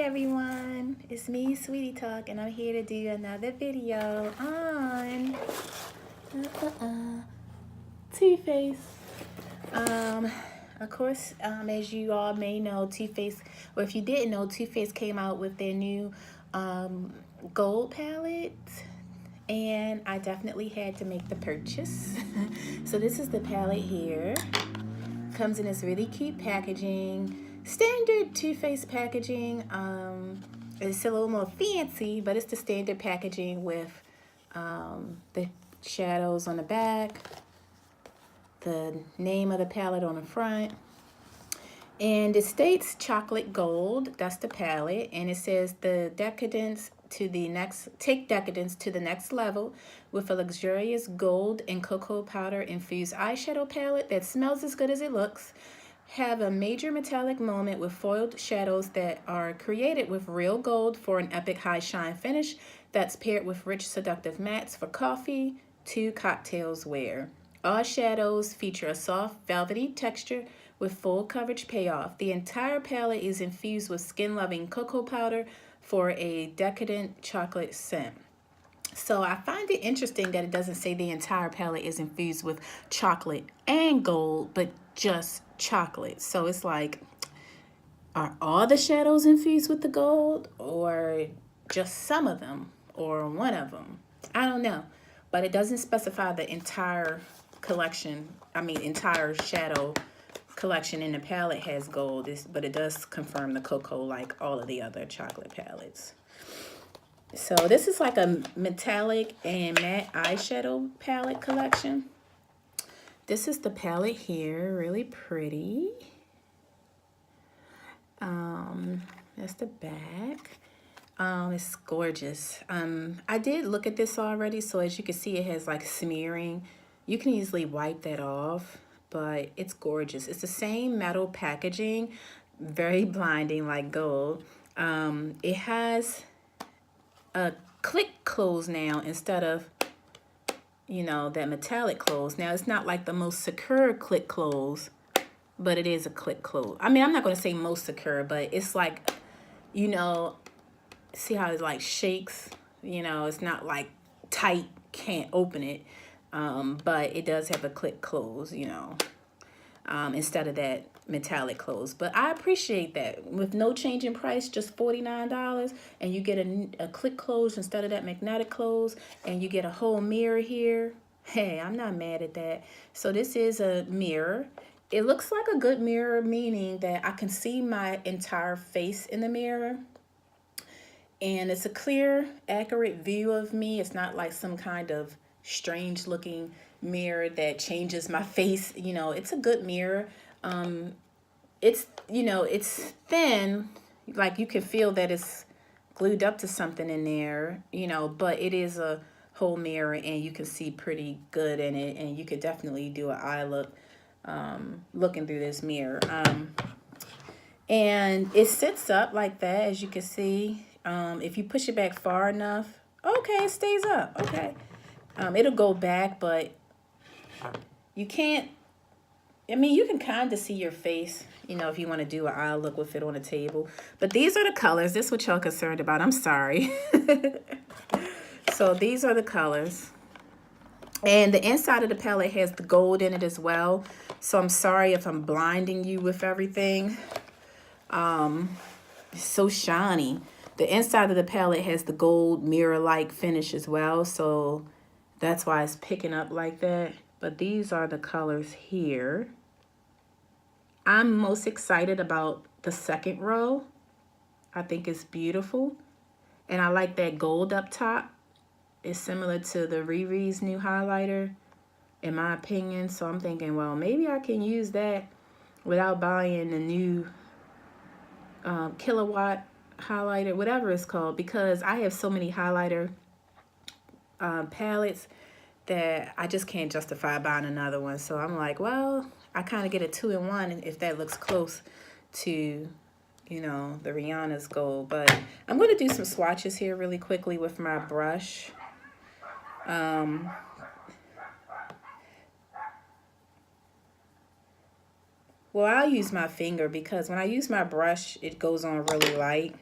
everyone, it's me, Sweetie Talk, and I'm here to do another video on Too Faced. Of course, as you all may know, Too Faced, or if you didn't know, Too Faced came out with their new gold palette, and I definitely had to make the purchase. So this is the palette here. Comes in this really cute packaging. Standard Too Faced packaging. It's a little more fancy, but it's the standard packaging with the shadows on the back, the name of the palette on the front, and it states chocolate gold. That's the palette, and it says take decadence to the next level with a luxurious gold and cocoa powder infused eyeshadow palette that smells as good as it looks. Have a major metallic moment with foiled shadows that are created with real gold for an epic high shine finish that's paired with rich seductive mattes for coffee to cocktails wear. All shadows feature a soft velvety texture with full coverage payoff. The entire palette is infused with skin-loving cocoa powder for a decadent chocolate scent. So I find it interesting that it doesn't say the entire palette is infused with chocolate and gold, but just chocolate. So it's like, are all the shadows infused with the gold, or just some of them, or one of them? I don't know, but it doesn't specify the entire collection. Entire shadow collection in the palette has gold, but it does confirm the cocoa like all of the other chocolate palettes. So this is like a metallic and matte eyeshadow palette collection. This is the palette here, really pretty. That's the back. It's gorgeous. I did look at this already, so as you can see, it has like smearing. You can easily wipe that off, but it's gorgeous. It's the same metal packaging, very blinding like gold. It has a click close now instead of, that metallic close. Now, it's not like the most secure click close, but it is a click close. I'm not going to say most secure, but it's like, see how it like shakes? It's not like tight, can't open it, but it does have a click close, instead of that metallic close. But I appreciate that. With no change in price, just $49, and you get a click close instead of that magnetic close, and you get a whole mirror here. Hey, I'm not mad at that. So this is a mirror. It looks like a good mirror, meaning that I can see my entire face in the mirror, and it's a clear, accurate view of me. It's not like some kind of strange looking mirror that changes my face. It's a good mirror. It's thin, like you can feel that it's glued up to something in there, but it is a whole mirror, and you can see pretty good in it, and you could definitely do an eye look looking through this mirror. And it sits up like that, as you can see. If you push it back far enough, okay, it stays up. Okay. It'll go back, but you can't, you can kind of see your face, if you want to do an eye look with it on a table. But these are the colors. This is what y'all concerned about. I'm sorry. So these are the colors. And the inside of the palette has the gold in it as well. So I'm sorry if I'm blinding you with everything. It's so shiny. The inside of the palette has the gold mirror-like finish as well. So that's why it's picking up like that. But these are the colors here. I'm most excited about the second row. I think it's beautiful. And I like that gold up top. It's similar to the Riri's new highlighter, in my opinion. So I'm thinking, well, maybe I can use that without buying the new kilowatt highlighter, whatever it's called, because I have so many highlighter palettes that I just can't justify buying another one. So I'm like, well, I kind of get a 2-in-1 if that looks close to, the Rihanna's gold. But I'm going to do some swatches here really quickly with my brush. Well, I'll use my finger, because when I use my brush, it goes on really light.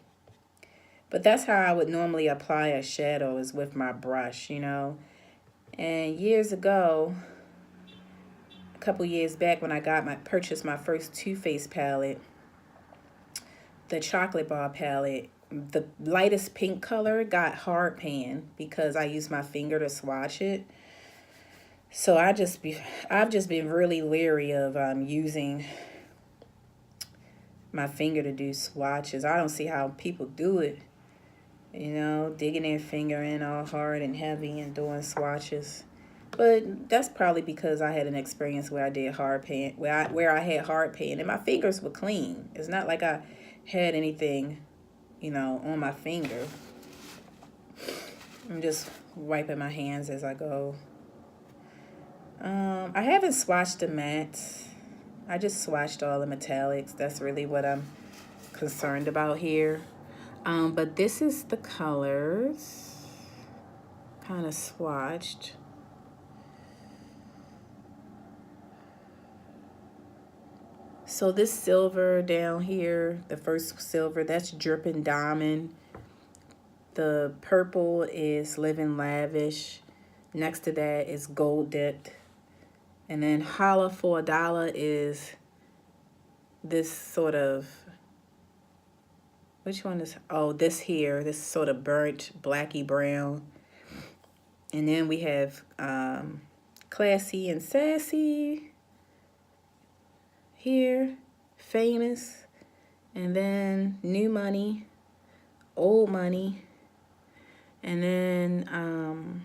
But that's how I would normally apply a shadow, is with my brush, you know. And years ago, a couple years back, when I purchased my first Too Faced palette, the chocolate bar palette, the lightest pink color got hard pan because I used my finger to swatch it. So I've just been really leery of using my finger to do swatches. I don't see how people do it. You know, digging their finger in all hard and heavy and doing swatches. But that's probably because I had an experience where I did hard pan, where I had hard pan, and my fingers were clean. It's not like I had anything, you know, on my finger. I'm just wiping my hands as I go. I haven't swatched the mattes. I just swatched all the metallics. That's really what I'm concerned about here. But this is the colors, kind of swatched. So this silver down here, the first silver, that's Dripping Diamond. The purple is Living Lavish. Next to that is Gold Dipped. And then Holla for $1 is this sort of, which one is, oh, this here, this sort of burnt blacky brown. And then we have Classy and Sassy here, Famous. And then New Money, Old Money. And then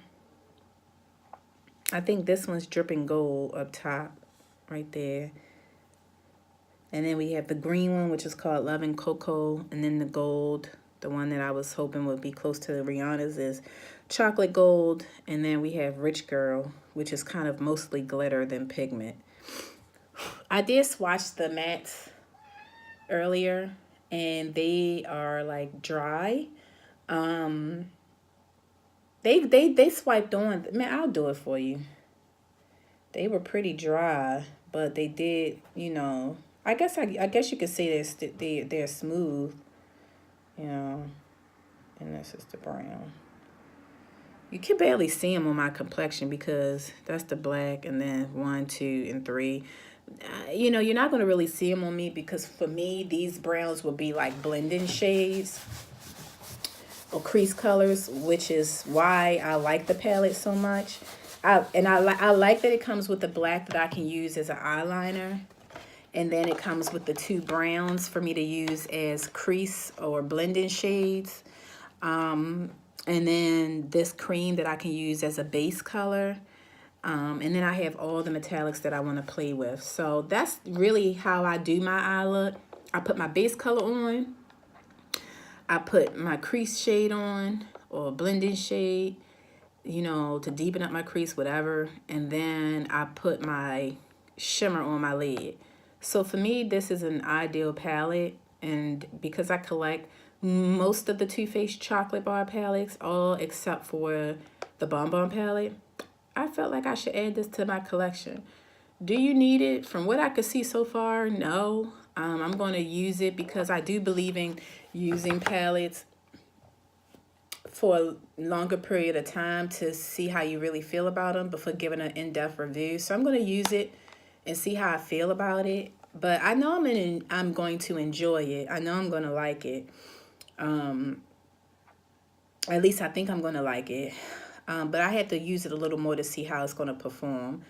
I think this one's Dripping Gold up top, right there. And then we have the green one, which is called Love and Cocoa. And then the gold, the one that I was hoping would be close to Rihanna's, is Chocolate Gold. And then we have Rich Girl, which is kind of mostly glitter than pigment. I did swatch the mattes earlier, and they are like dry. They swiped on. Man, I'll do it for you. They were pretty dry, but they did, you know. I guess you could say they're smooth, you know. And this is the brown. You can barely see them on my complexion because that's the black, and then 1, 2, and 3. You know, you're not going to really see them on me because for me, these browns will be like blending shades or crease colors, which is why I like the palette so much. I like that it comes with the black that I can use as an eyeliner. And then it comes with the 2 browns for me to use as crease or blending shades. And then this cream that I can use as a base color. And then I have all the metallics that I want to play with. So that's really how I do my eye look. I put my base color on. I put my crease shade on, or blending shade, you know, to deepen up my crease, whatever. And then I put my shimmer on my lid. So for me, this is an ideal palette. And because I collect most of the Too Faced chocolate bar palettes, all except for the Bon Bon palette, I felt like I should add this to my collection. Do you need it? From what I could see so far, no. I'm going to use it because I do believe in using palettes for a longer period of time to see how you really feel about them before giving an in-depth review. So I'm going to use it and see how I feel about it. But I know I'm going to enjoy it. I know I'm going to like it. At least I think I'm going to like it. But I had to use it a little more to see how it's going to perform.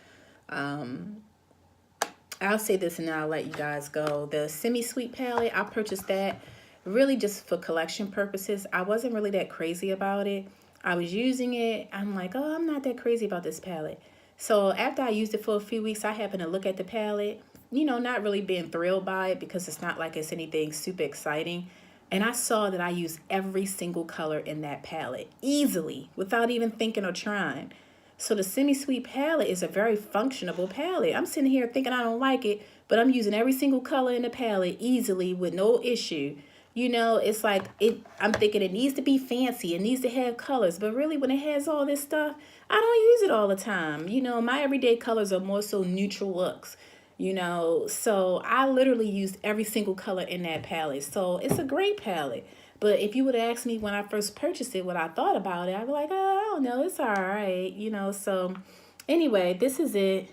I'll say this and then I'll let you guys go. The Semi-Sweet palette, I purchased that really just for collection purposes. I wasn't really that crazy about it. I was using it. I'm like, oh, I'm not that crazy about this palette. So after I used it for a few weeks, I happened to look at the palette, you know, not really being thrilled by it because it's not like it's anything super exciting. And I saw that I used every single color in that palette easily without even thinking or trying. So the Semi-Sweet palette is a very functionable palette. I'm sitting here thinking I don't like it, but I'm using every single color in the palette easily with no issue. You know, it's like I'm thinking it needs to be fancy. It needs to have colors. But really, when it has all this stuff, I don't use it all the time. You know, my everyday colors are more so neutral looks. You know, so I literally used every single color in that palette. So it's a great palette. But if you would have asked me when I first purchased it what I thought about it, I'd be like, oh, I don't know, it's all right, you know. So anyway, this is it.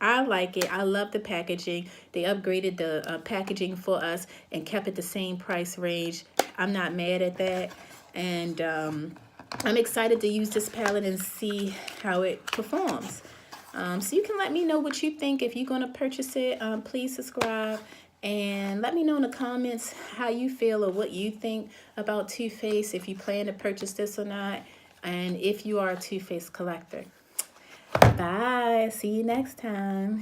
I like it. I love the packaging. They upgraded the packaging for us and kept it the same price range. I'm not mad at that. And I'm excited to use this palette and see how it performs. So you can let me know what you think. If you're going to purchase it, please subscribe. And let me know in the comments how you feel or what you think about Too Faced, if you plan to purchase this or not, and if you are a Too Faced collector. Bye. See you next time.